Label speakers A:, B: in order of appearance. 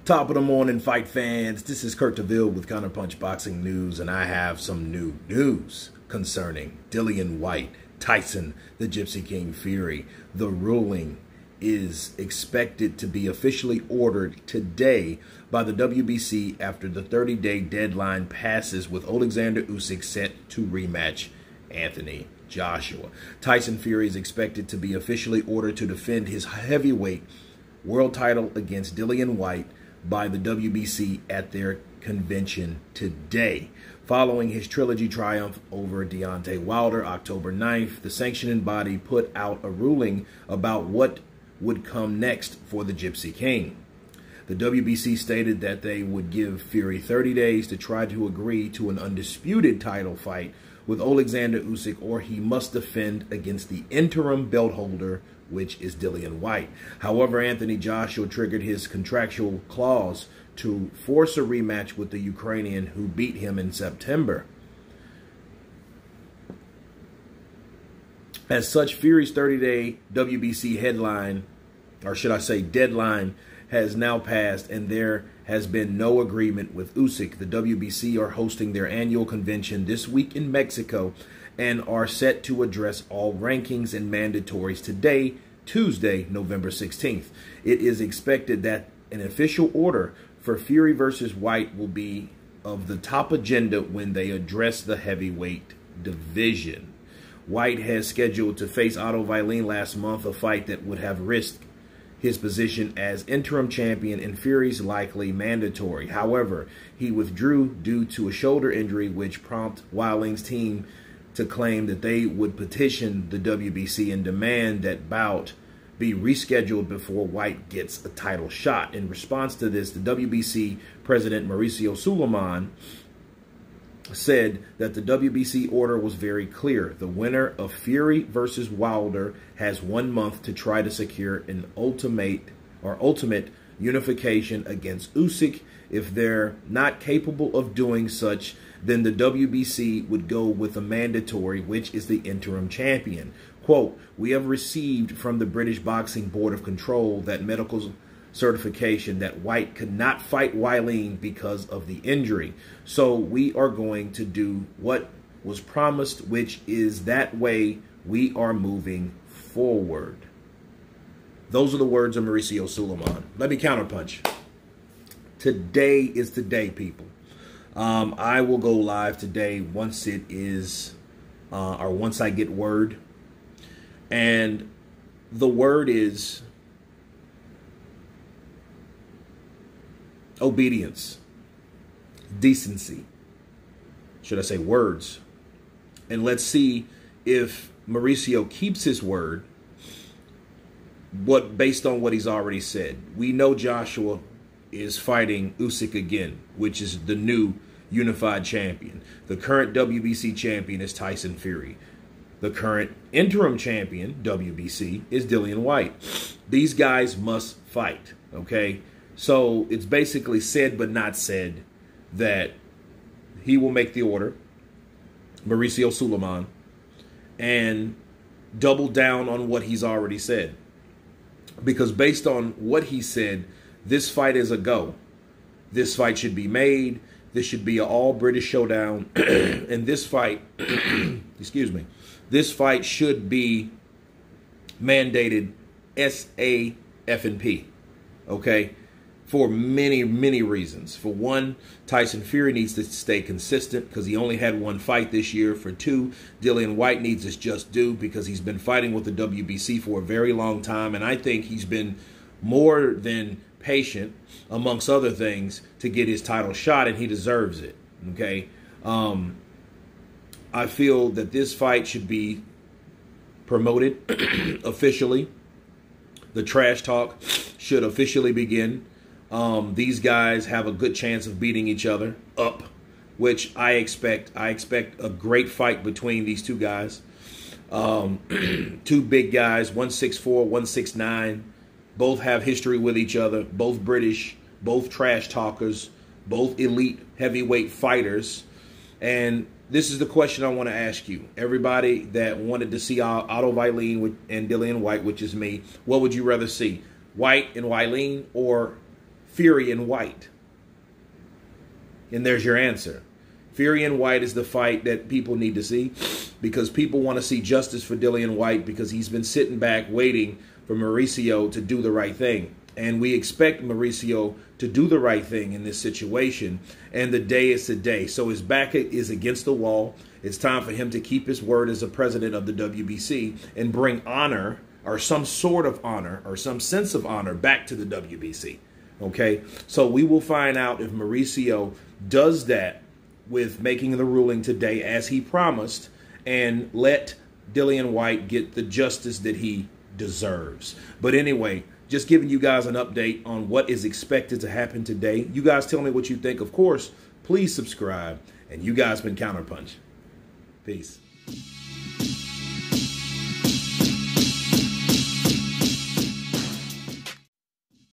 A: Top of the morning, fight fans. This is Kurt DeVille with Counterpunched Boxing News, and I have some new news concerning Dillian Whyte, Tyson, the Gypsy King Fury. The ruling is expected to be officially ordered today by the WBC after the 30-day deadline passes, with Alexander Usyk set to rematch Anthony Joshua. Tyson Fury is expected to be officially ordered to defend his heavyweight world title against Dillian Whyte by the WBC at their convention today. Following his trilogy triumph over Deontay Wilder October 9th, the sanctioning body put out a ruling about what would come next for the Gypsy King. The WBC stated that they would give Fury 30 days to try to agree to an undisputed title fight with Alexander Usyk, or he must defend against the interim belt holder, which is Dillian Whyte. However, Anthony Joshua triggered his contractual clause to force a rematch with the Ukrainian who beat him in September. As such, Fury's 30-day WBC headline, or should I say deadline, has now passed, and there has been no agreement with Usyk. The WBC are hosting their annual convention this week in Mexico and are set to address all rankings and mandatories today, Tuesday, November 16th. It is expected that an official order for Fury versus Whyte will be of the top agenda when they address the heavyweight division. Whyte has scheduled to face Otto Wallin last month, a fight that would have risked his position as interim champion and Fury's likely mandatory. However, he withdrew due to a shoulder injury, which prompted Wallin's team to claim that they would petition the WBC and demand that bout be rescheduled before Whyte gets a title shot. In response to this, the WBC president Mauricio Suleiman said that the WBC order was very clear. The winner of Fury versus Wilder has 1 month to try to secure an ultimate unification against Usyk. If they're not capable of doing such, then the WBC would go with a mandatory, which is the interim champion. Quote, "We have received from the British Boxing Board of Control that medical certification that Whyte could not fight Wallin because of the injury. So we are going to do what was promised, which is that way we are moving forward." Those are the words of Mauricio Suleiman. Let me counterpunch. Today is the day, people. I will go live today once it is, or once I get word. And the word is obedience, decency, should I say words. And let's see if Mauricio keeps his word, based on what he's already said. We know Joshua is fighting Usyk again, which is the new unified champion. The current WBC champion is Tyson Fury. The current interim champion, WBC, is Dillian Whyte. These guys must fight, okay? So it's basically said but not said that he will make the order, Mauricio Suleiman, and double down on what he's already said. Because based on what he said, this fight is a go. This fight should be made. This should be an all-British showdown. And this fight, excuse me, this fight should be mandated SAF&P, okay? For many, many reasons. For one, Tyson Fury needs to stay consistent because he only had one fight this year. For two, Dillian Whyte needs his just due because he's been fighting with the WBC for a very long time. And I think he's been more than patient, amongst other things, to get his title shot, and he deserves it, okay? I feel that this fight should be promoted officially. The trash talk should officially begin. These guys have a good chance of beating each other up, which I expect. I expect a great fight between these two guys. Two big guys, 164, 169. Both have history with each other. Both British, both trash talkers, both elite heavyweight fighters. And this is the question I want to ask you. Everybody that wanted to see Otto Wallin and Dillian Whyte, which is me, what would you rather see? Whyte and Wallin or Fury and Whyte? And there's your answer. Fury and Whyte is the fight that people need to see, because people want to see justice for Dillian Whyte, because he's been sitting back waiting for Mauricio to do the right thing. And we expect Mauricio to do the right thing in this situation. And the day is today. So his back is against the wall. It's time for him to keep his word as a president of the WBC and bring honor, or some sort of honor, or some sense of honor, back to the WBC. Okay? So we will find out if Mauricio does that with making the ruling today as he promised, and let Dillian Whyte get the justice that he deserves. But anyway, just giving you guys an update on what is expected to happen today. You guys tell me what you think. Of course, please subscribe. And you guys been Counterpunched. Peace.